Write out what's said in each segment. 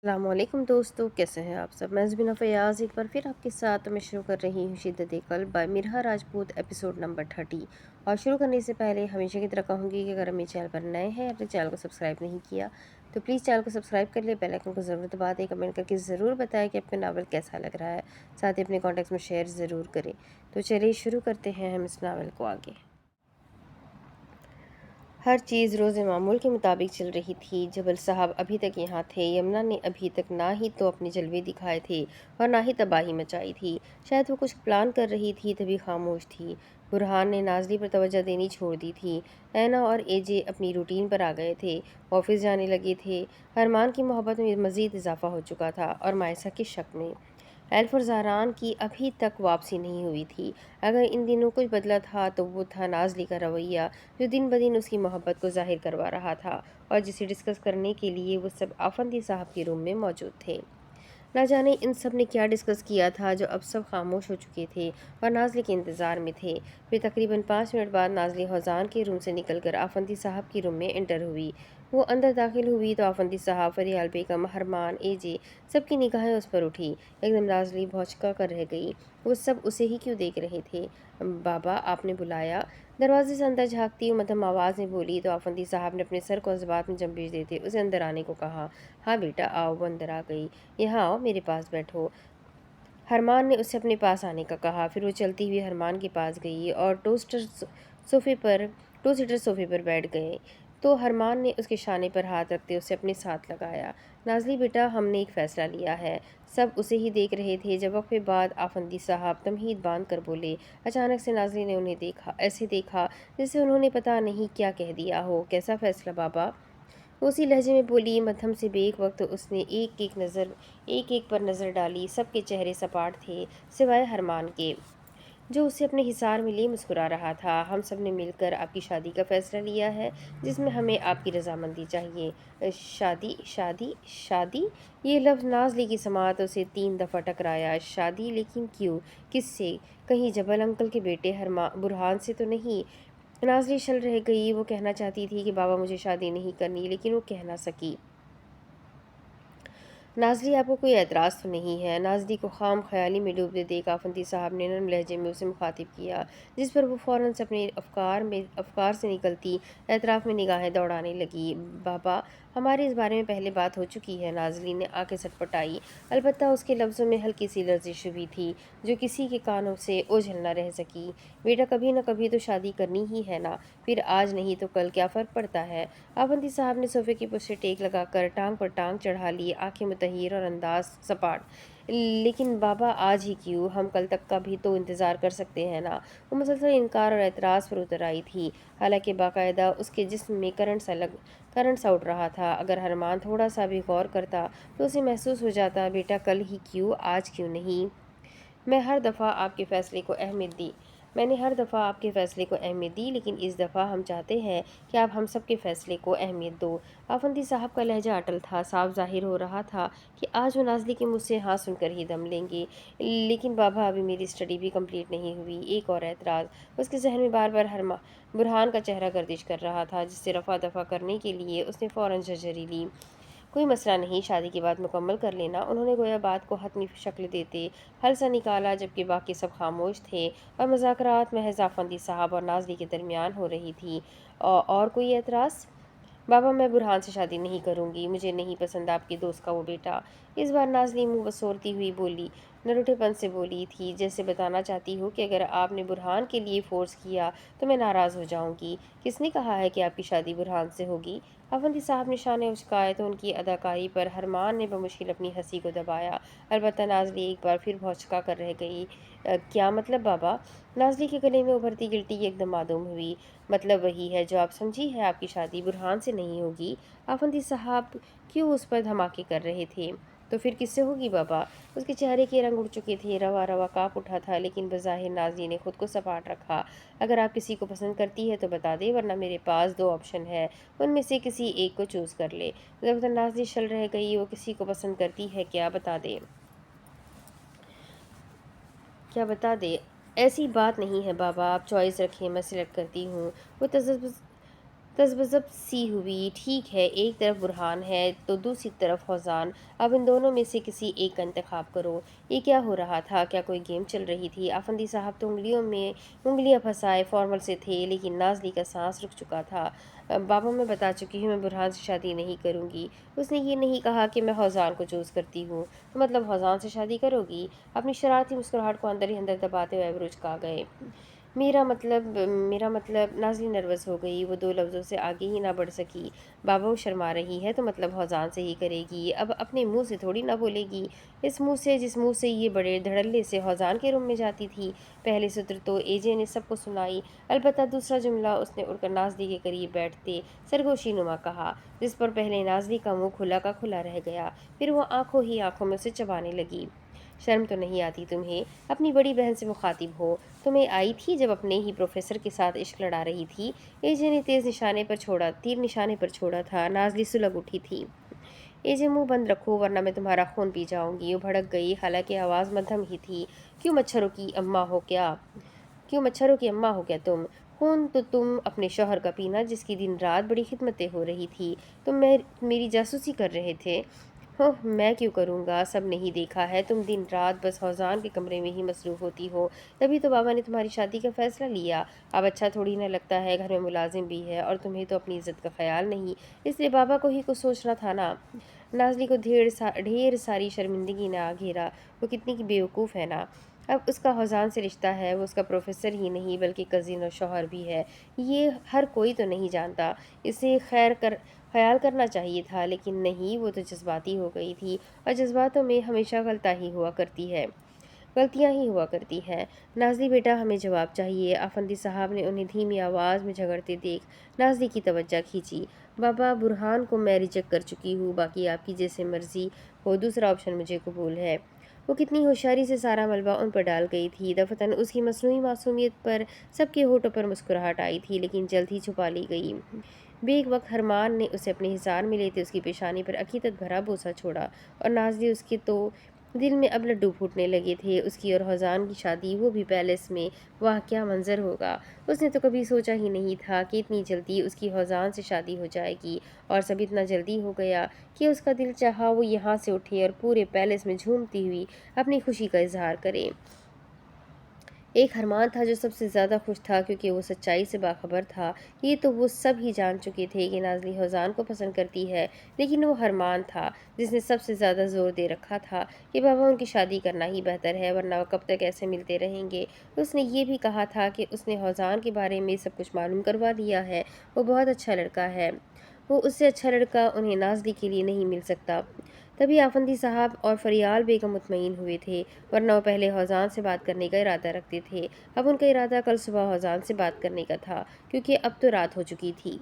السلام علیکم دوستو، کیسے ہیں آپ سب؟ میں زبینہ فیاض ایک بار پھر آپ کے ساتھ میں شروع کر رہی ہوں شدت قلب بائی مرہا راجپوت ایپیسوڈ نمبر 30۔ اور شروع کرنے سے پہلے ہمیشہ کی طرح کہوں گی کہ اگر ہم چینل پر نئے ہیں اپنے چینل کو سبسکرائب نہیں کیا تو پلیز چینل کو سبسکرائب کر لیں، بیل آئیکن کو ضرور دبا دیں، کمنٹ کر کے ضرور بتائیں کہ آپ کا ناول کیسا لگ رہا ہے، ساتھ ہی اپنے کانٹیکٹس میں شیئر ضرور کریں۔ تو چلیے شروع کرتے ہیں ہم اس ناول کو آگے۔ ہر چیز روز معمول کے مطابق چل رہی تھی۔ جبل صاحب ابھی تک یہاں تھے۔ یمنا نے ابھی تک نہ ہی تو اپنے جلوے دکھائے تھے اور نہ ہی تباہی مچائی تھی۔ شاید وہ کچھ پلان کر رہی تھی تبھی خاموش تھی۔ برہان نے نازلی پر توجہ دینی چھوڑ دی تھی۔ اینا اور اے جے اپنی روٹین پر آ گئے تھے، آفس جانے لگے تھے۔ ارمان کی محبت میں مزید اضافہ ہو چکا تھا اور مائسہ کے شک میں۔ ایلف اور زہران کی ابھی تک واپسی نہیں ہوئی تھی۔ اگر ان دنوں کچھ بدلا تھا تو وہ تھا نازلی کا رویہ، جو دن بدن اس کی محبت کو ظاہر کروا رہا تھا اور جسے ڈسکس کرنے کے لیے وہ سب آفندی صاحب کے روم میں موجود تھے۔ نہ جانے ان سب نے کیا ڈسکس کیا تھا جو اب سب خاموش ہو چکے تھے اور نازلی کے انتظار میں تھے۔ پھر تقریباً 5 منٹ بعد نازلی حوزان کے روم سے نکل کر آفندی صاحب کے روم میں انٹر ہوئی۔ وہ اندر داخل ہوئی تو آفندی صاحب، فریال بیگم، ہرمان، اے جے، سب کی نگاہیں اس پر اٹھی۔ ایک دم نازلی بھونچکا کر رہ گئی۔ وہ سب اسے ہی کیوں دیکھ رہے تھے؟ بابا، آپ نے بلایا؟ دروازے سے اندر جھانکتی ہوئی مدھم آواز میں بولی تو آفندی صاحب نے اپنے سر کو عذبات میں جنبش دیتے اسے اندر آنے کو کہا۔ ہاں بیٹا آؤ۔ وہ اندر آ گئی۔ یہاں آؤ، میرے پاس بیٹھو۔ ہرمان نے اسے اپنے پاس آنے کا کہا۔ پھر وہ چلتی ہوئی ہرمان کے پاس گئی اور ٹو سیٹر صوفے پر بیٹھ گئے تو ہرمان نے اس کے شانے پر ہاتھ رکھتے اسے اپنے ساتھ لگایا۔ نازلی بیٹا، ہم نے ایک فیصلہ لیا ہے۔ سب اسے ہی دیکھ رہے تھے۔ جب وقفے بعد آفندی صاحب تمہید باندھ کر بولے۔ اچانک سے نازلی نے انہیں ایسے دیکھا جیسے انہوں نے پتہ نہیں کیا کہہ دیا ہو۔ کیسا فیصلہ بابا؟ وہ اسی لہجے میں بولی۔ مدھم سے بیک وقت اس نے ایک ایک پر نظر ڈالی۔ سب کے چہرے سپاٹ تھے سوائے ہرمان کے، جو اسے اپنے حصار میں لیے مسکرا رہا تھا۔ ہم سب نے مل کر آپ کی شادی کا فیصلہ لیا ہے جس میں ہمیں آپ کی رضامندی چاہیے۔ شادی شادی شادی، یہ لفظ نازلی کی سماعت اسے 3 دفعہ ٹکرایا۔ شادی؟ لیکن کیوں؟ کس سے؟ کہیں جبل انکل کے بیٹے برہان سے تو نہیں؟ نازلی شل رہ گئی۔ وہ کہنا چاہتی تھی کہ بابا مجھے شادی نہیں کرنی، لیکن وہ کہہ نہ سکی۔ نازلی، آپ کو کوئی اعتراض تو نہیں ہے؟ نازلی کو خام خیالی میں ڈوبتے دیکھ آفندی صاحب نے نرم لہجے میں اسے مخاطب کیا، جس پر وہ فوراً سے اپنے افکار سے نکلتی اطراف میں نگاہیں دوڑانے لگی۔ بابا، ہماری اس بارے میں پہلے بات ہو چکی ہے۔ نازلی نے آنکھیں سٹپٹائی، البتہ اس کے لفظوں میں ہلکی سی لرزش بھی تھی جو کسی کے کانوں سے اوجھل نہ رہ سکی۔ بیٹا، کبھی نہ کبھی تو شادی کرنی ہی ہے نا، پھر آج نہیں تو کل کیا فرق پڑتا ہے؟ آفندی صاحب نے صوفے کی پشت سے ٹیک لگا کر ٹانگ پر ٹانگ چڑھا لی، آنکھیں متحیر اور انداز سپاٹ۔ لیکن بابا آج ہی کیوں؟ ہم کل تک کا بھی تو انتظار کر سکتے ہیں نا؟ وہ مسلسل انکار اور اعتراض پر اتر آئی تھی، حالانکہ باقاعدہ اس کے جسم میں کرنٹ سا اٹھ رہا تھا۔ اگر ہرمان تھوڑا سا بھی غور کرتا تو اسے محسوس ہو جاتا۔ بیٹا، کل ہی کیوں، آج کیوں نہیں؟ میں نے ہر دفعہ آپ کے فیصلے کو اہمیت دی، لیکن اس دفعہ ہم چاہتے ہیں کہ آپ ہم سب کے فیصلے کو اہمیت دو۔ آفندی صاحب کا لہجہ اٹل تھا، صاف ظاہر ہو رہا تھا کہ آج وہ نازلی کے منہ سے ہاں سن کر ہی دم لیں گے۔ لیکن بابا، ابھی میری اسٹڈی بھی کمپلیٹ نہیں ہوئی۔ ایک اور اعتراض۔ اس کے ذہن میں بار بار برہان کا چہرہ گردش کر رہا تھا، جس سے رفع دفع کرنے کے لیے اس نے فوراً جھرجھری لی۔ کوئی مسئلہ نہیں، شادی کی بات مکمل کر لینا۔ انہوں نے گویا بات کو حتمی شکل دیتے حل سا نکالا، جبکہ باقی سب خاموش تھے اور مذاکرات محض آفندی صاحب اور نازلی کے درمیان ہو رہی تھی۔ اور کوئی اعتراض؟ بابا، میں برہان سے شادی نہیں کروں گی۔ مجھے نہیں پسند آپ کے دوست کا وہ بیٹا۔ اس بار نازلی منہ بسورتی ہوئی بولی، نروٹھے پن سے بولی تھی، جیسے بتانا چاہتی ہو کہ اگر آپ نے برہان کے لیے فورس کیا تو میں ناراض ہو جاؤں گی۔ کس نے کہا ہے کہ آپ کی شادی برہان سے ہوگی؟ آفندی صاحب نے شانے اچکائے تو ان کی اداکاری پر ہرمان نے بمشکل اپنی ہنسی کو دبایا۔ البتہ نازلی ایک بار پھر بھونچکا کر رہ گئی۔ کیا مطلب بابا؟ نازلی کے گلے میں ابھرتی گلٹی ایک دم معدوم ہوئی۔ مطلب وہی ہے جو آپ سمجھی ہے، آپ کی شادی برہان سے نہیں ہوگی۔ آفندی صاحب کیوں اس پر دھماکے کر رہے تھے؟ تو پھر کس سے ہوگی بابا؟ اس کے چہرے کے رنگ اڑ چکے تھے، روا روا کانپ اٹھا تھا، لیکن بظاہر نازلی نے خود کو سپاٹ رکھا۔ اگر آپ کسی کو پسند کرتی ہے تو بتا دے، ورنہ میرے پاس 2 آپشن ہے، ان میں سے کسی ایک کو چوز کر لے۔ جب تک نازلی شل رہ گئی۔ وہ کسی کو پسند کرتی ہے کیا؟ بتا دے۔ کیا بتا دے؟ ایسی بات نہیں ہے بابا، آپ چوائس رکھیں، میں سلیکٹ کرتی ہوں۔ وہ तज़ब्ज़ब सी हुई। ठीक है, एक तरफ बुरहान है तो दूसरी तरफ फौजान। अब इन दोनों में से किसी एक का इंतखाब करो। ये क्या हो रहा था? क्या कोई गेम चल रही थी? आफंदी साहब तो उंगलियों में उंगलियां फंसाए फॉर्मल से थे, लेकिन नाज़ली का सांस रुक चुका था। बाबा, मैं बता चुकी हूँ, मैं बुरहान से शादी नहीं करूँगी। उसने ये नहीं कहा कि मैं फौजान को चूज़ करती हूँ। तो मतलब फौजान से शादी करोगी? अपनी शरारती मुस्कुराहट को अंदर ही अंदर दबाते हुए अबरूज कहा गए। मेरा मतलब नाज़ली नर्वस हो गई। वो दो लफ्ज़ों से आगे ही ना बढ़ सकी। बाबा, वो शर्मा रही है तो मतलब फौजान से ही करेगी। अब अपने मुंह से थोड़ी ना बोलेगी। इस मुंह से, जिस मुंह से ये बड़े धड़ल्ले से फौजान के रूम में जाती थी। पहले सूत्र तो एजे ने सबको सुनाई। अलबत्ता दूसरा जुमला उसने उड़कर नाज़ली के करीब बैठते सरगोशी नुमा कहा, जिस पर पहले नाज़ली का मुंह खुला का खुला रह गया। फिर वो आंखों ही आंखों में उसे चबाने लगी। शर्म तो नहीं आती तुम्हें? अपनी बड़ी बहन से मुखातिब हो। तुम्हें आई थी जब अपने ही प्रोफेसर के साथ इश्क लड़ा रही थी। एजे ने तीर निशाने पर छोड़ा था। नाज़ली सुलग उठी थी। एजे, मुंह बंद रखो वरना मैं तुम्हारा खून पी जाऊंगी। वो भड़क गई, हालांकि आवाज़ मध्यम ही थी। क्यों मच्छरों की अम्मा हो क्या तुम? खून तो तुम अपने शौहर का पीना, जिसकी दिन रात बड़ी खिदमतें हो रही थी। तुम मेरी जासूसी कर रहे थे। ओह, मैं क्यों करूँगा? सब नहीं देखा है, तुम दिन रात बस फौजान के कमरे में ही मसरूफ़ होती हो। तभी तो बाबा ने तुम्हारी शादी का फ़ैसला लिया। अब अच्छा थोड़ी ना लगता है, घर में मुलाजिम भी है और तुम्हें तो अपनी इज़्ज़त का ख्याल नहीं, इसलिए बाबा को ही कुछ सोचना था ना। नाज़ली को ढेर सारी शर्मिंदगी ने आ घेरा। वो कितनी की बेवकूफ़ है ना। अब उसका फौजान से रिश्ता है, वो उसका प्रोफेसर ही नहीं बल्कि कज़िन और शौहर भी है। ये हर कोई तो नहीं जानता। इसे ख्याल करना चाहिए था, लेकिन नहीं, वो तो जज्बाती हो गई थी और जज्बातों में हमेशा गलतियां ही हुआ करती हैं। नाज़ली बेटा, हमें जवाब चाहिए। आफंदी साहब ने उन्हें धीमी आवाज़ में झगड़ते देख नाज़ली की तवज्जो खींची। बाबा, बुरहान को मैं रिजेक्ट कर चुकी हूँ, बाकी आपकी जैसे मर्जी हो, दूसरा ऑप्शन मुझे कबूल है। वो कितनी होशियारी से सारा मलबा उन पर डाल गई थी। दफतन उसकी मसनूई मासूमियत पर सबके होठों पर मुस्कुराहट आई थी, लेकिन जल्द ही छुपा ली गई। बेक वक्त हरमान ने उसे अपने हिसार में लेते उसकी पेशानी पर अकीदत भरा बोसा छोड़ा और नाज़ली, उसके तो दिल में अब लड्डू फूटने लगे थे। उसकी और हज़ान की शादी, वो भी पैलेस में। वाह, क्या मंजर होगा। उसने तो कभी सोचा ही नहीं था कि इतनी जल्दी उसकी हज़ान से शादी हो जाएगी, और सब इतना जल्दी हो गया कि उसका दिल चाहा वो यहाँ से उठे और पूरे पैलेस में झूमती हुई अपनी खुशी का इजहार करे। एक हरमान था जो सबसे ज़्यादा खुश था, क्योंकि वो सच्चाई से बाखबर था। ये तो वो सब ही जान चुके थे कि नाज़ली हौजान को पसंद करती है, लेकिन वो हरमान था जिसने सबसे ज़्यादा जोर दे रखा था कि बाबा, उनकी शादी करना ही बेहतर है, वरना वो कब तक ऐसे मिलते रहेंगे। उसने ये भी कहा था कि उसने हौजान के बारे में सब कुछ मालूम करवा दिया है। वो बहुत अच्छा लड़का है। वो उससे अच्छा लड़का उन्हें नाज़ली के लिए नहीं मिल सकता। तभी आफंदी साहब और फरियाल बेगम मुतमईन हुए थे, वरना वो पहले हौजान से बात करने का इरादा रखते थे। अब उनका इरादा कल सुबह हौजान से बात करने का था, क्योंकि अब तो रात हो चुकी थी।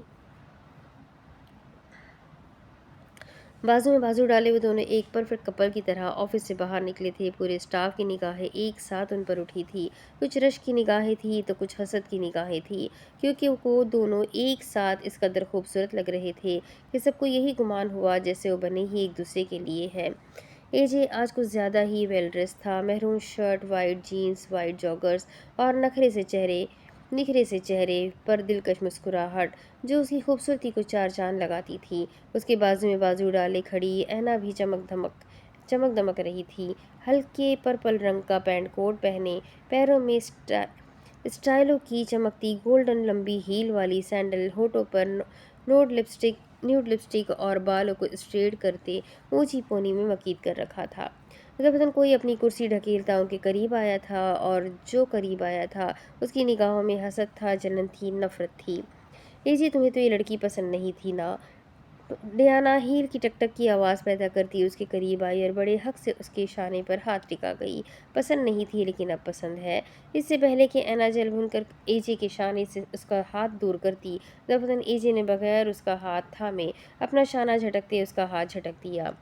बाजू में बाजू डाले वो दोनों एक परफेक्ट कपल की तरह ऑफिस से बाहर निकले थे। पूरे स्टाफ की निगाहें एक साथ उन पर उठी थी। कुछ रश की निगाहें थी तो कुछ हसद की निगाहें थी, क्योंकि वो दोनों एक साथ इस कदर खूबसूरत लग रहे थे कि सबको यही गुमान हुआ जैसे वो बने ही एक दूसरे के लिए हैं। एजे आज कुछ ज़्यादा ही वेल ड्रेस था। Maroon shirt, white jeans, white joggers और निखरे से चेहरे पर दिलकश मुस्कुराहट जो उसकी खूबसूरती को चार चांद लगाती थी। उसके बाजू में बाजू डाले खड़ी ऐना भी चमक दमक रही थी। हल्के पर्पल रंग का पैंट कोट पहने, पैरों में स्टाइलों की चमकती गोल्डन लंबी हील वाली सैंडल, होठों पर न्यूड लिपस्टिक और बालों को स्ट्रेट करते ऊंची पोनी में मकीद कर रखा था। मतलब कोई अपनी कुर्सी ढकेलता उनके करीब आया था, और जो करीब आया था उसकी निगाहों में हसद था, जलन थी, नफरत थी। जी, तुम्हें तो ये लड़की पसंद नहीं थी ना? डियाना हील की टकटक की आवाज़ पैदा करती उसके करीब आई और बड़े हक से उसके शाने पर हाथ टिका गई। पसंद नहीं थी, लेकिन अब पसंद है। इससे पहले कि ऐना जल भुनकर एजे के शाने से उसका हाथ दूर करती, दफतन एजे ने बगैर उसका हाथ थामे अपना शाना झटकते उसका हाथ झटक दिया।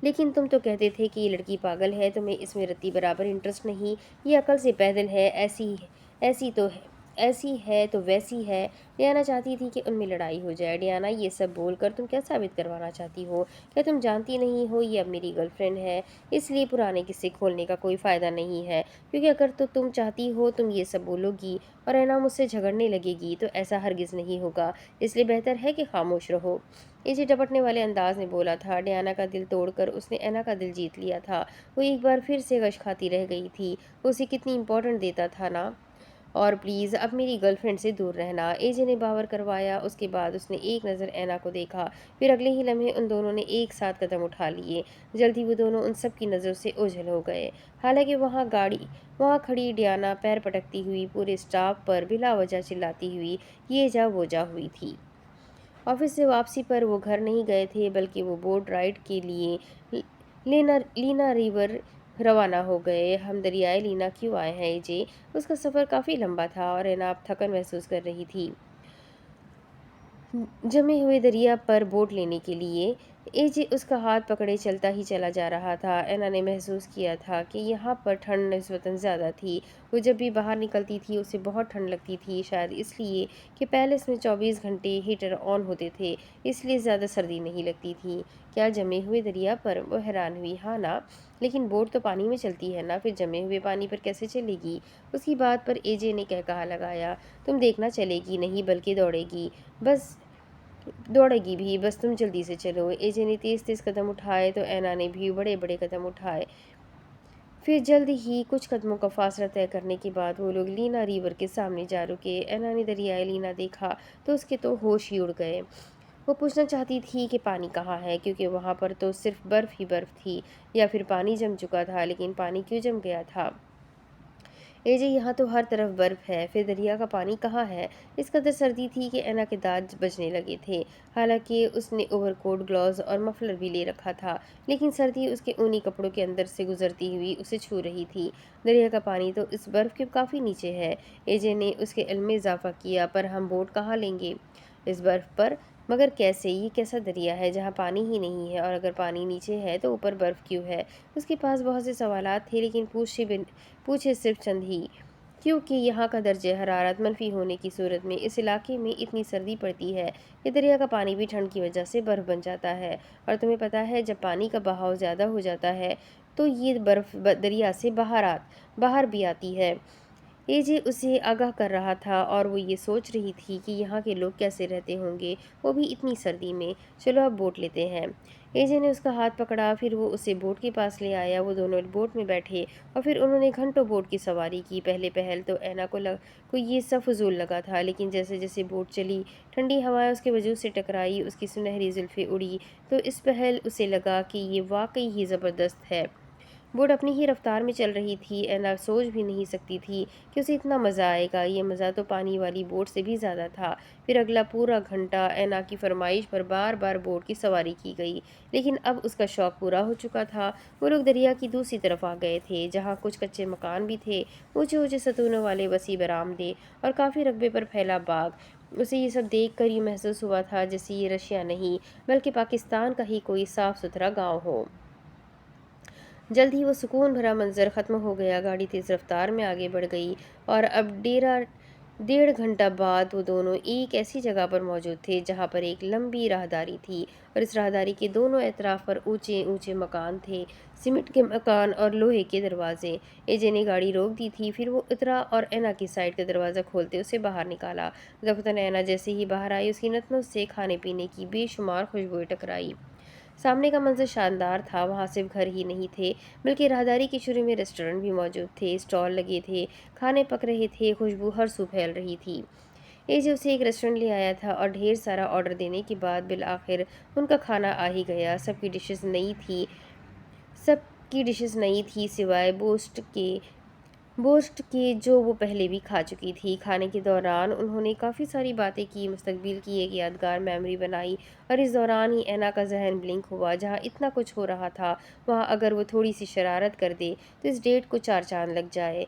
लेकिन तुम तो कहते थे कि ये लड़की पागल है, तुम्हें इसमें रत्ती बराबर इंटरेस्ट नहीं। ये अकल से पैदल है, ऐसी ऐसी तो है ऐसी है तो वैसी है। डियाना चाहती थी कि उनमें लड़ाई हो जाए। डियाना, ये सब बोलकर तुम क्या साबित करवाना चाहती हो? क्या तुम जानती नहीं हो ये अब मेरी गर्लफ्रेंड है, इसलिए पुराने किस्से खोलने का कोई फ़ायदा नहीं है। क्योंकि अगर तो तुम चाहती हो तुम ये सब बोलोगी और ऐना मुझसे झगड़ने लगेगी तो ऐसा हरगिज़ नहीं होगा, इसलिए बेहतर है कि खामोश रहो। एजे डपटने वाले अंदाज में बोला था। डियाना का दिल तोड़कर उसने ऐना का दिल जीत लिया था। वो एक बार फिर से गश खाती रह गई थी। वो उसे कितनी इम्पोर्टेंट देता था ना। और प्लीज़ अब मेरी गर्लफ्रेंड से दूर रहना, एजे ने बावर करवाया। उसके बाद उसने एक नज़र ऐना को देखा, फिर अगले ही लम्हे उन दोनों ने एक साथ कदम उठा लिए। जल्द ही वो दोनों उन सब की नज़रों से ओझल हो गए। हालांकि वहाँ खड़ी डियाना पैर पटकती हुई पूरे स्टाफ पर बिला वजह चिल्लाती हुई ये जा वो जा हुई थी। ऑफिस से वापसी पर वो घर नहीं गए थे, बल्कि वो बोट राइड के लिए लीना रिवर रवाना हो गए। हम दरियाए लीना क्यों आए हैं एजे? उसका सफ़र काफ़ी लंबा था और एनाब थकन महसूस कर रही थी। जमे हुए दरिया पर बोट लेने के लिए एजे उसका हाथ पकड़े चलता ही चला जा रहा था। ऐना ने महसूस किया था कि यहाँ पर ठंड निस्बतन ज़्यादा थी। वो जब भी बाहर निकलती थी उसे बहुत ठंड लगती थी, शायद इसलिए कि पैलेस में 24 घंटे हीटर ऑन होते थे, इसलिए ज़्यादा सर्दी नहीं लगती थी। क्या जमे हुए दरिया पर? वो हैरान हुई। हाँ ना, लेकिन बोट तो पानी में चलती है ना, फिर जमे हुए पानी पर कैसे चलेगी? उसकी बात पर एजे ने कहा लगाया, तुम देखना, चलेगी नहीं बल्कि दौड़ेगी। बस दौड़ेगी भी, बस तुम जल्दी से चलो। एजे ने तेज तेज कदम उठाए तो ऐना ने भी बड़े बड़े कदम उठाए। फिर जल्द ही कुछ कदमों का फासला तय करने के बाद वो लोग लीना रिवर के सामने जा रुके। ऐना ने दरियाए लीना देखा तो उसके तो होश ही उड़ गए। वो पूछना चाहती थी कि पानी कहाँ है, क्योंकि वहाँ पर तो सिर्फ बर्फ ही बर्फ थी, या फिर पानी जम चुका था। लेकिन पानी क्यों जम गया था? एजे, यहाँ तो हर तरफ बर्फ है, फिर दरिया का पानी कहाँ है? इस कदर सर्दी थी कि ऐना के दांत बजने लगे थे। हालांकि उसने ओवरकोट, ग्लव्स और मफलर भी ले रखा था, लेकिन सर्दी उसके ऊनी कपड़ों के अंदर से गुजरती हुई उसे छू रही थी। दरिया का पानी तो इस बर्फ के काफ़ी नीचे है। एजे ने उसके इल्म में इजाफा किया, पर हम बोट कहाँ लेंगे इस बर्फ पर? मगर कैसे? ये कैसा दरिया है जहाँ पानी ही नहीं है? और अगर पानी नीचे है तो ऊपर बर्फ क्यों है? उसके पास बहुत से सवालात थे, लेकिन पूछे सिर्फ चंद ही। क्योंकि यहाँ का दर्जे हरारत मनफी होने की सूरत में इस इलाके में इतनी सर्दी पड़ती है कि दरिया का पानी भी ठंड की वजह से बर्फ़ बन जाता है। और तुम्हें पता है, जब पानी का बहाव ज़्यादा हो जाता है तो ये बर्फ़ दरिया से बाहर भी आती है। एजे उसे आगाह कर रहा था और वो ये सोच रही थी कि यहाँ के लोग कैसे रहते होंगे, वो भी इतनी सर्दी में। चलो अब बोट लेते हैं। एजे ने उसका हाथ पकड़ा, फिर वो उसे बोट के पास ले आया। वो दोनों बोट में बैठे और फिर उन्होंने घंटों बोट की सवारी की। पहले पहल तो ऐना को ये सब फजूल लगा था, लेकिन जैसे जैसे बोट चली, ठंडी हवाएं उसके वजूद से टकराई, उसकी सुनहरी जुल्फ़ें उड़ी, तो इस पहल उसे लगा कि ये वाकई ही ज़बरदस्त है। बोट अपनी ही रफ्तार में चल रही थी। ऐना सोच भी नहीं सकती थी कि उसे इतना मज़ा आएगा। ये मज़ा तो पानी वाली बोट से भी ज़्यादा था। फिर अगला पूरा घंटा ऐना की फरमाइश पर बार बार बोट की सवारी की गई, लेकिन अब उसका शौक़ पूरा हो चुका था। वो लोग दरिया की दूसरी तरफ आ गए थे, जहाँ कुछ कच्चे मकान भी थे, ऊंचे ऊंचे सतूनों वाले वसी बरामदे और काफ़ी रकबे पर फैला बाग। उसे ये सब देख कर ये महसूस हुआ था जैसे ये रशिया नहीं, बल्कि पाकिस्तान का ही कोई साफ़ सुथरा गाँव हो। जल्द ही वो सुकून भरा मंजर ख़त्म हो गया। गाड़ी तेज़ रफ्तार में आगे बढ़ गई और अब 1.5 घंटा बाद वो दोनों एक ऐसी जगह पर मौजूद थे जहाँ पर एक लंबी राहदारी थी, और इस राहदारी के दोनों एतराफ़ पर ऊंचे ऊंचे मकान थे, सीमेंट के मकान और लोहे के दरवाजे। एजे ने गाड़ी रोक दी थी, फिर वो उतरा और ऐना की साइड का दरवाज़ा खोलते उसे बाहर निकाला। दफ्तर ऐना जैसे ही बाहर आई, उसकी नथनों से खाने पीने की बेशुमार खुशबुएं टकराई। सामने का मंजर शानदार था। वहाँ सिर्फ घर ही नहीं थे, बल्कि राहदारी की शुरू में रेस्टोरेंट भी मौजूद थे। स्टॉल लगे थे, खाने पक रहे थे, खुशबू हर सू फैल रही थी। एजे उसे एक रेस्टोरेंट ले आया था और ढेर सारा ऑर्डर देने के बाद बिल आखिर उनका खाना आ ही गया। सबकी डिशेस नई थी सिवाय बोस्ट के जो वो पहले भी खा चुकी थी। खाने के दौरान उन्होंने काफ़ी सारी बातें की, मुस्तकबिल की एक यादगार मेमोरी बनाई, और इस दौरान ही ऐना का जहन ब्लिंक हुआ। जहाँ इतना कुछ हो रहा था, वहाँ अगर वो थोड़ी सी शरारत कर दे तो इस डेट को चार चांद लग जाए।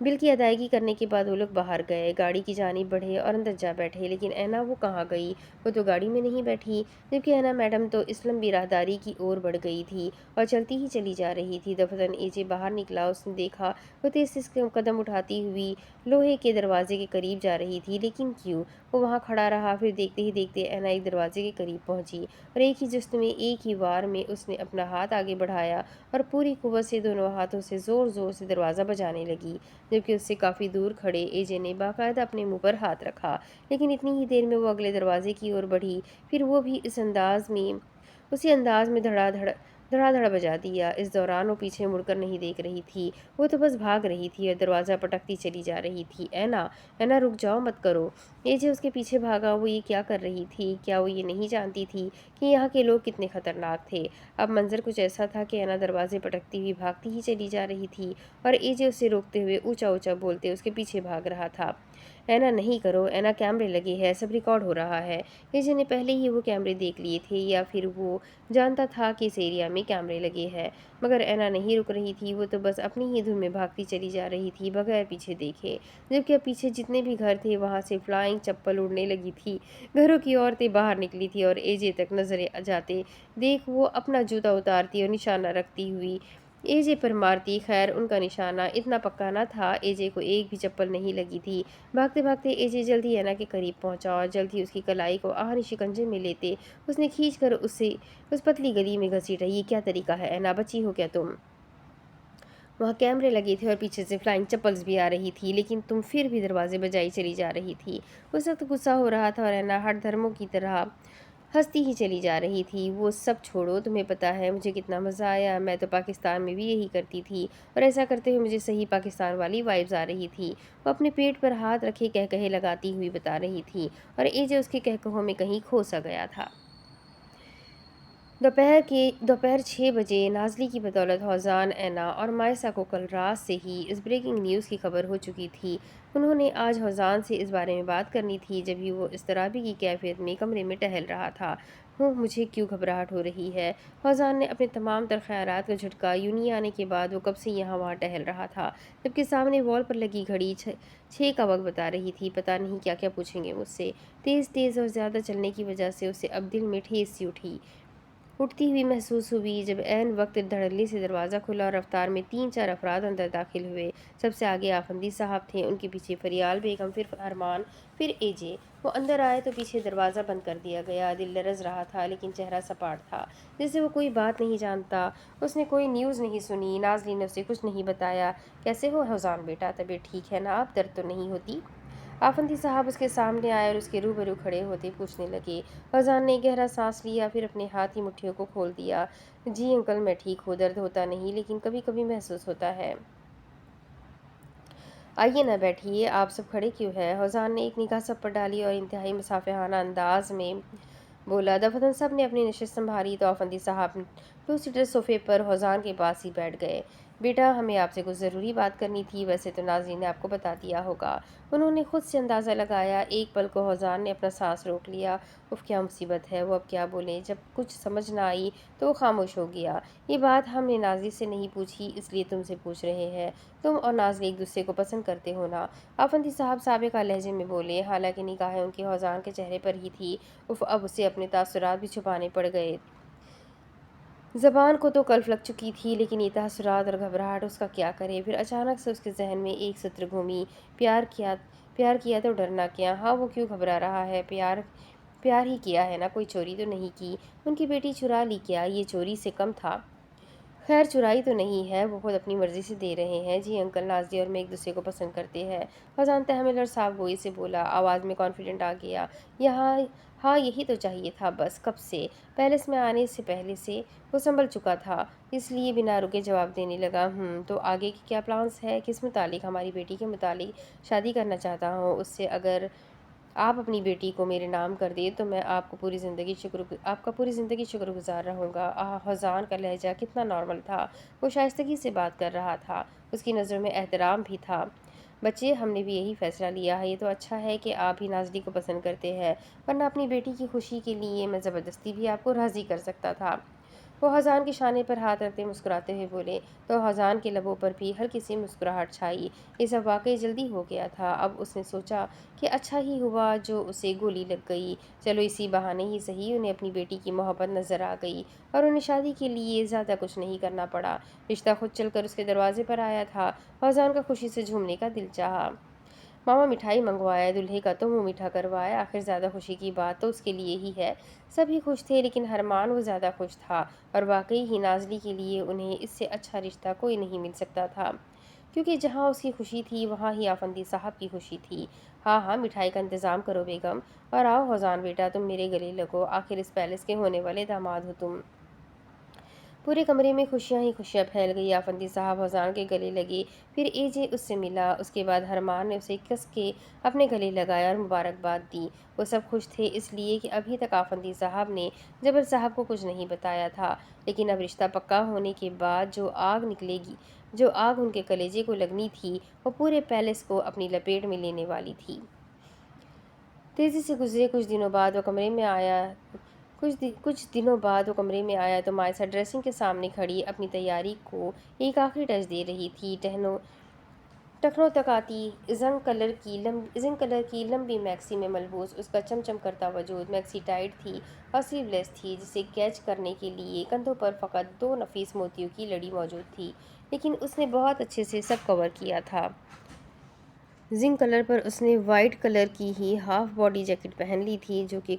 बिल की अदायगी करने के बाद वो लोग बाहर गए, गाड़ी की जानिब बढ़े और अंदर जा बैठे, लेकिन ऐना वो कहाँ गई? वो तो गाड़ी में नहीं बैठी, जबकि ऐना मैडम तो इस्लाम बिरादरी की ओर बढ़ गई थी और चलती ही चली जा रही थी। दफतन एजे बाहर निकला, उसने देखा वो तेज तेज कदम उठाती हुई लोहे के दरवाजे के करीब जा रही थी, लेकिन क्यों? वो वहाँ खड़ा रहा। फिर देखते ही देखते ऐना एक दरवाजे के करीब पहुंची और एक ही जुस्त में, एक ही वार में उसने अपना हाथ आगे बढ़ाया और पूरी कुव्वत से दोनों हाथों से जोर जोर से दरवाज़ा बजाने लगी, जबकि उससे काफ़ी दूर खड़े एजे ने बाकायदा अपने मुंह पर हाथ रखा। लेकिन इतनी ही देर में वो अगले दरवाजे की ओर बढ़ी, फिर वो भी उसी अंदाज में धड़ाधड़ धड़ाधड़ बजा दिया। इस दौरान वो पीछे मुड़कर नहीं देख रही थी, वो तो बस भाग रही थी और दरवाज़ा पटकती चली जा रही थी। ऐना, ऐना रुक जाओ, मत करो। एजे उसके पीछे भागा। वो ये क्या कर रही थी? क्या वो ये नहीं जानती थी कि यहाँ के लोग कितने खतरनाक थे? अब मंजर कुछ ऐसा था कि ऐना दरवाजे पटकती हुई भागती ही चली जा रही थी और एजे उसे रोकते हुए ऊंचा ऊंचा बोलते उसके पीछे भाग रहा था। ऐना, नहीं करो, ऐना, कैमरे लगे हैं, सब रिकॉर्ड हो रहा है। एजे ने पहले ही वो कैमरे देख लिए थे, या फिर वो जानता था कि इस एरिया में कैमरे लगे हैं। मगर ऐना नहीं रुक रही थी, वो तो बस अपनी ही धुन में भागती चली जा रही थी बगैर पीछे देखे। जबकि अब पीछे जितने भी घर थे वहां से फ्लाइंग चप्पल उड़ने लगी थी। घरों की औरतें बाहर निकली थी और एजे तक नजरें जाते देख वो अपना जूता उतारती और निशाना रखती हुई एजे पर मारती। खैर, उनका निशाना इतना पक्का न था, एजे को एक भी चप्पल नहीं लगी थी। भागते भागते एजे जल्द ही ऐना के करीब पहुंचा और जल्द ही उसकी कलाई को आहनी शिकंजे में लेते उसने खींच कर उसे उस पतली गली में घसीटा। ये क्या तरीका है ऐना, बची हो क्या तुम? वहाँ कैमरे लगे थे और पीछे से फ्लाइंग चप्पल्स भी आ रही थी, लेकिन तुम फिर भी दरवाजे बजाई चली जा रही थी। उस वक्त गुस्सा हो रहा था और ऐना हर धर्मों की तरह हंसती ही चली जा रही थी। वो सब छोड़ो, तुम्हें पता है मुझे कितना मज़ा आया, मैं तो पाकिस्तान में भी यही करती थी और ऐसा करते हुए मुझे सही पाकिस्तान वाली वाइब्स आ रही थी। वो अपने पेट पर हाथ रखे कह कहे लगाती हुई बता रही थी और एजे उसके कहकहों में कहीं खो सा गया था। दोपहर 6 बजे नाज़ली की बदौलत हौजान, ऐना और मायसा को कल रात से ही इस ब्रेकिंग न्यूज़ की खबर हो चुकी थी। उन्होंने आज हौजान से इस बारे में बात करनी थी, जब भी वो इज़्तिराबी की कैफियत में कमरे में टहल रहा था। मुझे क्यों घबराहट हो रही है? हौजान ने अपने तमाम तर ख्यालात का झटका यूं नहीं आने के बाद वो कब से यहाँ वहाँ टहल रहा था, जबकि सामने वॉल पर लगी घड़ी 6 का वक्त बता रही थी। पता नहीं क्या क्या पूछेंगे मुझसे। तेज़ तेज़ और ज़्यादा चलने की वजह से उसे अब दिल में ठेस सी उठती हुई महसूस हुई, जब ऐन वक्त धड़ल्ले से दरवाज़ा खुला और रफ्तार में 3-4 अफराद अंदर दाखिल हुए। सबसे आगे आफंदी साहब थे, उनके पीछे फरियाल बेगम, फिर अरमान, फिर एजे। वो अंदर आए तो पीछे दरवाज़ा बंद कर दिया गया। दिल लरज रहा था, लेकिन चेहरा सपाट था, जैसे वो कोई बात नहीं जानता। उसने कोई न्यूज़ नहीं सुनी, नाज़ली ने उसे कुछ नहीं बताया। कैसे हो हौजान बेटा, तबीयत ठीक है ना? अब दर्द तो नहीं होती? आफंदी साहब उसके सामने आए और उसके रूबरू खड़े होते पूछने लगे। फरजान ने गहरा सांस लिया, फिर अपने हाथ की मुट्ठियों को खोल दिया। जी अंकल, मैं ठीक हूँ, दर्द होता नहीं, लेकिन कभी कभी महसूस होता है। आइए ना, बैठिए, आप सब खड़े क्यों हैं? हौजान ने एक निगाह सब पर डाली और इंतहाई मुसाफिहाना अंदाज में बोला। दफतन सब ने अपनी नशिस्त संभाली तो आफंदी साहब 2 सीटर सोफे पर हौजान के पास ही बैठ गए। बेटा, हमें आपसे कुछ ज़रूरी बात करनी थी, वैसे तो नाज़रीन ने आपको बता दिया होगा। उन्होंने खुद से अंदाज़ा लगाया। एक पल को हौजान ने अपना सांस रोक लिया। उफ, क्या मुसीबत है! वो अब क्या बोलें? जब कुछ समझ ना आई तो वो खामोश हो गया। ये बात हमने नाज़री से नहीं पूछी, इसलिए तुमसे पूछ रहे हैं। तुम और नाज़री एक दूसरे को पसंद करते हो ना? आफंदी साहब साबिका लहजे में बोले, हालांकि निगाहें उनके हौजान के चेहरे पर ही थी। उफ, अब उसे अपने तासुरात भी छुपाने पड़ गए। ज़बान को तो कल्फ लग चुकी थी, लेकिन ये तासुरात और घबराहट उसका क्या करे। फिर अचानक से उसके जहन में एक सत्र घूमी, प्यार किया, प्यार किया तो डरना क्या? हाँ, वो क्यों घबरा रहा है? प्यार प्यार ही किया है ना, कोई चोरी तो नहीं की? उनकी बेटी चुरा ली क्या? ये चोरी से कम था। खैर, चुराई तो नहीं है, वो खुद अपनी मर्जी से दे रहे हैं। जी अंकल, नाज़ी और मैं एक दूसरे को पसंद करते हैं। फरजान तहमिल और साफ गोई से बोला, आवाज़ में कॉन्फिडेंट आ गया। यहाँ, हाँ, यही तो चाहिए था बस। कब से? पैलेस में आने से पहले से वो संभल चुका था, इसलिए बिना रुके जवाब देने लगा। तो आगे की क्या प्लान्स है? किस मुतालिक? हमारी बेटी के मुतालिक। शादी करना चाहता हूँ उससे। अगर आप अपनी बेटी को मेरे नाम कर दिए तो मैं आपका पूरी ज़िंदगी शुक्रगुज़ार रहूँगा। हज़ान का लहजा कितना नॉर्मल था। वो शाइस्तगी से बात कर रहा था, उसकी नज़रों में एहतराम भी था। बच्चे, हमने भी यही फ़ैसला लिया है। ये तो अच्छा है कि आप ही नाज़ली को पसंद करते हैं, वरना अपनी बेटी की खुशी के लिए मैं ज़बरदस्ती भी आपको राज़ी कर सकता था। وہ حزان کے شانے پر ہاتھ رکھتے مسکراتے ہوئے بولے تو حزان کے لبوں پر بھی ہلکی سی مسکراہٹ چھائی۔ یہ سب واقعی جلدی ہو گیا تھا۔ اب اس نے سوچا کہ اچھا ہی ہوا جو اسے گولی لگ گئی، چلو اسی بہانے ہی صحیح انہیں اپنی بیٹی کی محبت نظر آ گئی اور انہیں شادی کے لیے زیادہ کچھ نہیں کرنا پڑا۔ رشتہ خود چل کر اس کے دروازے پر آیا تھا۔ حزان کا خوشی سے جھومنے کا دل چاہا۔ ماما مٹھائی منگوایا، دلہے کا تو منہ میٹھا کروایا، آخر زیادہ خوشی کی بات تو اس کے لیے ہی ہے۔ سبھی خوش تھے لیکن حرمان وہ زیادہ خوش تھا، اور واقعی ہی نازلی کے لیے انہیں اس سے اچھا رشتہ کوئی نہیں مل سکتا تھا، کیونکہ جہاں اس کی خوشی تھی وہاں ہی آفندی صاحب کی خوشی تھی۔ ہاں ہاں، مٹھائی کا انتظام کرو بیگم، اور آؤ حزان بیٹا تم میرے گلے لگو، آخر اس پیلس کے ہونے والے داماد ہو تم۔ پورے کمرے میں خوشیاں ہی خوشیاں پھیل گئی۔ آفندی صاحب حزان کے گلے لگے، پھر ایجے اس سے ملا، اس کے بعد حرمان نے اسے کس کے اپنے گلے لگایا اور مبارکباد دی۔ وہ سب خوش تھے اس لیے کہ ابھی تک آفندی صاحب نے جبر صاحب کو کچھ نہیں بتایا تھا، لیکن اب رشتہ پکا ہونے کے بعد جو آگ ان کے کلیجے کو لگنی تھی وہ پورے پیلس کو اپنی لپیٹ میں لینے والی تھی۔ تیزی سے گزرے کچھ دنوں بعد وہ کمرے میں آیا تو مائسہ ڈریسنگ کے سامنے کھڑی اپنی تیاری کو ایک آخری ٹچ دے رہی تھی۔ ٹخنوں تک آتی زنگ کلر کی لمبی میکسی میں ملبوس اس کا چمچم کرتا وجود، میکسی ٹائٹ تھی اور سلیو لیس تھی، جسے کیچ کرنے کے لیے کندھوں پر فقط 2 نفیس موتیوں کی لڑی موجود تھی، لیکن اس نے بہت اچھے سے سب کور کیا تھا۔ زنگ کلر پر اس نے وائٹ کلر کی ہی ہاف باڈی جیکٹ پہن لی تھی جو کہ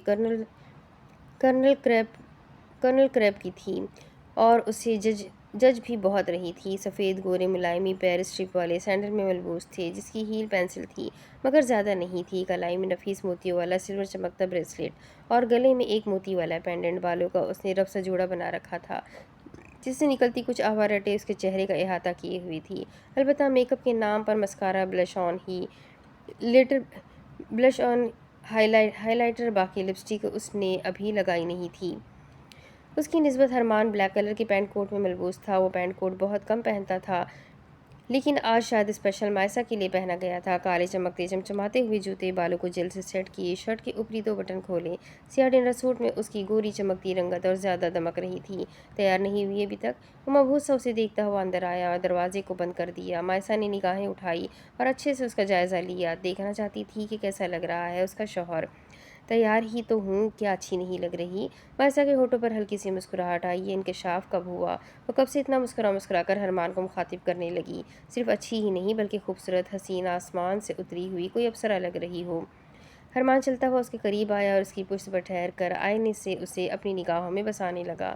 کرنل کریب کی تھی اور اسے جج بھی بہت رہی تھی۔ سفید گورے ملائمی پیر اسٹرپ والے سینڈل میں ملبوس تھے جس کی ہیل پینسل تھی مگر زیادہ نہیں تھی، کلائی میں نفیس موتیوں والا سلور چمکتا بریسلیٹ اور گلے میں ایک موتی والا پینڈنٹ۔ بالوں کا اس نے رف سا جوڑا بنا رکھا تھا جس سے نکلتی کچھ آوارٹیں اس کے چہرے کا احاطہ کیے ہوئی تھی، البتہ میک اپ کے نام پر مسکارا، بلش آن، ہائی لائٹر، باقی لپسٹک اس نے ابھی لگائی نہیں تھی۔ اس کی نسبت حرمان بلیک کلر کے پینٹ کوٹ میں ملبوس تھا۔ وہ پینٹ کوٹ بہت کم پہنتا تھا لیکن آج شاید اسپیشل مائسہ کے لیے پہنا گیا تھا۔ کالے چمکتے چمچماتے ہوئے جوتے، بالوں کو جیل سے سیٹ کیے، شرٹ کے اوپری 2 بٹن کھولے، سیاہ ڈنر سوٹ میں اس کی گوری چمکتی رنگت اور زیادہ دمک رہی تھی۔ تیار نہیں ہوئی ابھی تک؟ وہ مبہوت سا اسے دیکھتا ہوا اندر آیا اور دروازے کو بند کر دیا۔ مائسہ نے نگاہیں اٹھائی اور اچھے سے اس کا جائزہ لیا، دیکھنا چاہتی تھی کہ کیسا لگ رہا ہے اس کا شوہر۔ تیار ہی تو ہوں، کیا اچھی نہیں لگ رہی؟ مائسہ کے ہونٹوں پر ہلکی سی مسکراہٹ آئی۔ یہ انکشاف کب ہوا؟ وہ کب سے اتنا مسکرا کر حرمان کو مخاطب کرنے لگی؟ صرف اچھی ہی نہیں بلکہ خوبصورت، حسین، آسمان سے اتری ہوئی کوئی اپسرا لگ رہی ہو۔ حرمان چلتا ہوا اس کے قریب آیا اور اس کی پشت پر ٹھہر کر آئینے سے اسے اپنی نگاہوں میں بسانے لگا۔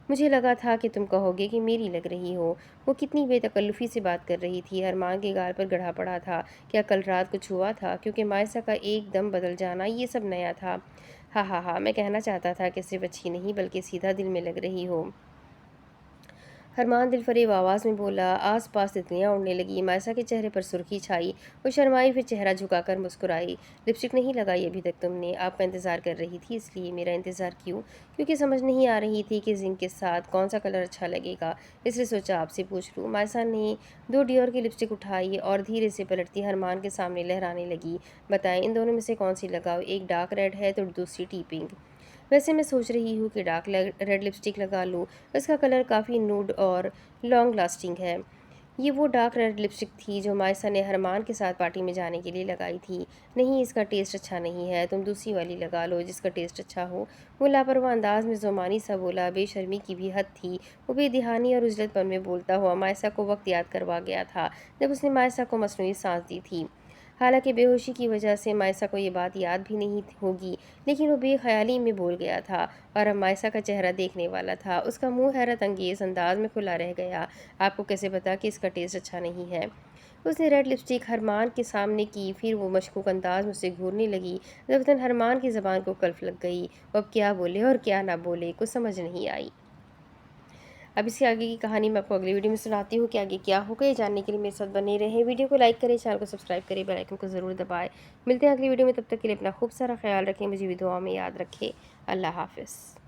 مجھے لگا تھا کہ تم کہو گے کہ میری لگ رہی ہو۔ وہ کتنی بے تکلفی سے بات کر رہی تھی۔ حرمان کے گال پر گڑھا پڑا تھا۔ کیا کل رات کچھ ہوا تھا؟ کیونکہ مائسہ کا ایک دم بدل جانا یہ سب نیا تھا۔ ہاں، میں کہنا چاہتا تھا کہ صرف اچھی نہیں بلکہ سیدھا دل میں لگ رہی ہو۔ حرمان دل فریب آواز میں بولا۔ آس پاس تتلیاں اڑنے لگیں۔ مائسہ کے چہرے پر سرخی چھائی، وہ شرمائی، پھر چہرہ جھکا کر مسکرائی۔ لپسٹک نہیں لگائی ابھی تک تم نے؟ آپ کا انتظار کر رہی تھی اس لیے۔ میرا انتظار کیوں؟ کیونکہ سمجھ نہیں آ رہی تھی کہ زنگ کے ساتھ کون سا کلر اچھا لگے گا، اس لیے سوچا آپ سے پوچھ لوں۔ مائسہ نے 2 ڈیور کی لپسٹک اٹھائی اور دھیرے سے پلٹتی حرمان کے سامنے لہرانے لگی۔ بتائیں ان دونوں میں سے کون سی لگاؤ؟ ایک ڈارک ریڈ ہے تو دوسری ٹی پنک۔ ویسے میں سوچ رہی ہوں کہ ڈارک ریڈ لپسٹک لگا لوں، اس کا کلر کافی نوڈ اور لانگ لاسٹنگ ہے۔ یہ وہ ڈارک ریڈ لپسٹک تھی جو مائسہ نے حرمان کے ساتھ پارٹی میں جانے کے لیے لگائی تھی۔ نہیں، اس کا ٹیسٹ اچھا نہیں ہے، تم دوسری والی لگا لو جس کا ٹیسٹ اچھا ہو۔ وہ لاپرواہ انداز میں زمانی سا بولا۔ بے شرمی کی بھی حد تھی۔ وہ بے دہانی اور عجلت پن میں بولتا ہوا مائسہ کو وقت یاد کروا گیا تھا جب اس نے مائسہ کو مصنوعی سانس دی تھی۔ حالانکہ بے ہوشی کی وجہ سے مائسہ کو یہ بات یاد بھی نہیں ہوگی، لیکن وہ بے خیالی میں بول گیا تھا اور اب مائسہ کا چہرہ دیکھنے والا تھا۔ اس کا منہ حیرت انگیز انداز میں کھلا رہ گیا۔ آپ کو کیسے پتا کہ اس کا ٹیسٹ اچھا نہیں ہے؟ اس نے ریڈ لپسٹک حرمان کے سامنے کی، پھر وہ مشکوک انداز میں اسے گھورنے لگی۔ ضبطاً حرمان کی زبان کو کلف لگ گئی۔ وہ اب کیا بولے اور کیا نہ بولے، کچھ سمجھ نہیں آئی۔ اب اس کے آگے کی کہانی میں آپ کو اگلی ویڈیو میں سناتی ہوں کہ آگے کیا ہوگا۔ یہ جاننے کے لیے میرے ساتھ بنے رہیں۔ ویڈیو کو لائک کریں، چینل کو سبسکرائب کریں، بیل آئیکن کو ضرور دبائیں۔ ملتے ہیں اگلی ویڈیو میں، تب تک کے لیے اپنا خوب سارا خیال رکھیں، مجھے بھی دعاؤں میں یاد رکھیں۔ اللہ حافظ۔